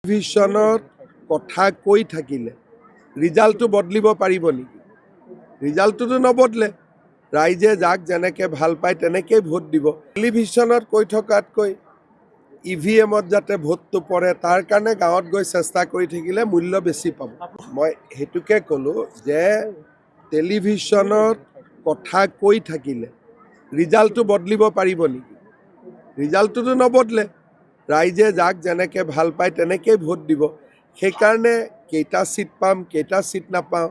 টেলিভিশ্যনত কথা কৈ থাকিলে ৰিজাল্টটো বদলিব পাৰিব নেকি? ৰিজাল্টটোতো নবদলে। ৰাইজে যাক যেনেকৈ ভাল পায় তেনেকেই ভোট দিব। টেলিভিশ্যনত কৈ থকাতকৈ EVM-ত যাতে ভোটটো পৰে তাৰ কাৰণে গাঁৱত গৈ চেষ্টা কৰি থাকিলে মূল্য বেছি পাব। মই সেইটোকে ক'লোঁ যে টেলিভিশ্যনত কথা কৈ থাকিলে ৰিজাল্টটো বদলিব পাৰিব নেকি? ৰিজাল্টটোতো নবদলে। ৰাইজে যাক যেনেকৈ ভাল পায় তেনেকেই ভোট দিব। সেইকাৰণে কেইটা ছিট পাম কেইটা ছিট নাপাওঁ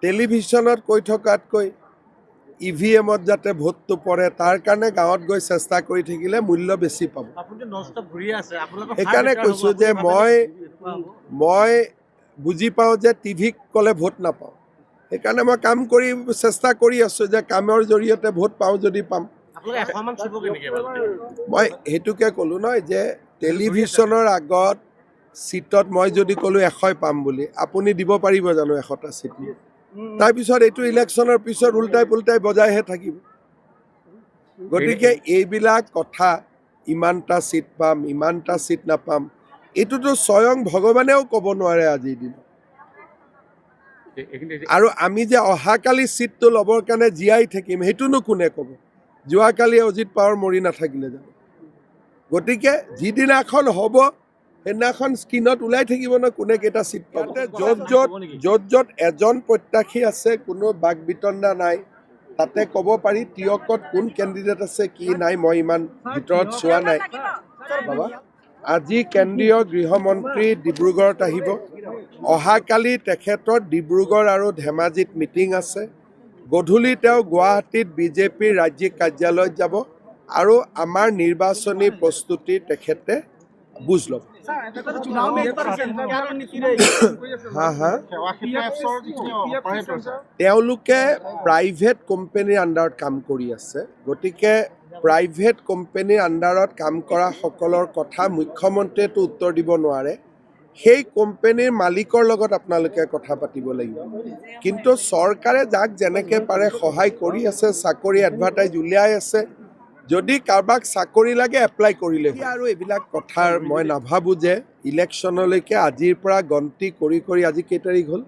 টেলিভিশ্যনত কৈ থকাতকৈ EVM-ত যাতে ভোটটো পৰে তাৰ কাৰণে গাঁৱত গৈ চেষ্টা কৰি থাকিলে মূল্য বেছি পাব। সেইকাৰণে কৈছোঁ যে মই বুজি পাওঁ যে টিভিক ক'লে ভোট নাপাওঁ। সেইকাৰণে মই কাম কৰি চেষ্টা কৰি আছোঁ যে কামৰ জৰিয়তে ভোট পাওঁ যদি পাম। মই সেইটোকে ক'লোঁ নহয় যে টেলিভিশ্যনৰ আগত ছিটত মই যদি ক'লোঁ 100 পাম বুলি আপুনি দিব পাৰিব জানো 100টা ছিট? তাৰপিছত এইটো ইলেকশ্যনৰ পিছত উল্টাই পুল্টাই বজাইহে থাকিব। গতিকে এইবিলাক কথা ইমানটা ছিট পাম ইমানটা ছিট নাপাম এইটোতো স্বয়ং ভগৱানেও ক'ব নোৱাৰে আজিৰ দিনত। আৰু আমি যে অহাকালি ছিটটো ল'বৰ কাৰণে জীয়াই থাকিম সেইটোনো কোনে ক'ব? যোৱাকালি অজিত পাৱাৰ মৰি নাথাকিলে জানো? গতিকে যিদিনাখন হ'ব সেইদিনাখন স্ক্ৰীণত ওলাই থাকিব ন কোনে কেইটা ছিট পাব। য'ত এজন প্ৰত্যাশী আছে কোনো বাক বিতণ্ডা নাই তাতে ক'ব পাৰি তিয়কত কোন কেণ্ডিডেট আছে কি নাই মই ইমান ভিতৰত চোৱা নাই। বাবা আজি কেন্দ্ৰীয় গৃহমন্ত্ৰী ডিব্ৰুগড়ত আহিব। অহাকালি তেখেতৰ ডিব্ৰুগড় আৰু ধেমাজিত মিটিং আছে। গধূলি তেওঁ গুৱাহাটীত বিজেপিৰ ৰাজ্যিক কাৰ্যালয়ত যাব আৰু আমাৰ নিৰ্বাচনী প্ৰস্তুতিৰ তেখেতে বুজ ল'ব। তেওঁলোকে প্ৰাইভেট কোম্পানীৰ আণ্ডাৰত কাম কৰি আছে। গতিকে প্ৰাইভেট কোম্পানীৰ আণ্ডাৰত কাম কৰা সকলৰ কথা মুখ্যমন্ত্ৰীয়েতো উত্তৰ দিব নোৱাৰে। সেই কোম্পানীৰ মালিকৰ লগত আপোনালোকে কথা পাতিব লাগিব। কিন্তু চৰকাৰে যাক যেনেকৈ পাৰে সহায় কৰি আছে, চাকৰি এডভাৰটাইজ উলিয়াই আছে। যদি কাৰোবাক চাকৰি লাগে এপ্লাই কৰিলে আৰু এইবিলাক কথাৰ মই নাভাবোঁ যে ইলেকশ্যনলৈকে আজিৰ পৰা গন্তি কৰি কৰি আজি কেই তাৰিখ হ'ল?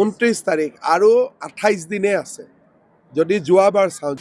29 তাৰিখ আৰু 28 দিনে আছে। যদি যোৱাবাৰ চাওঁ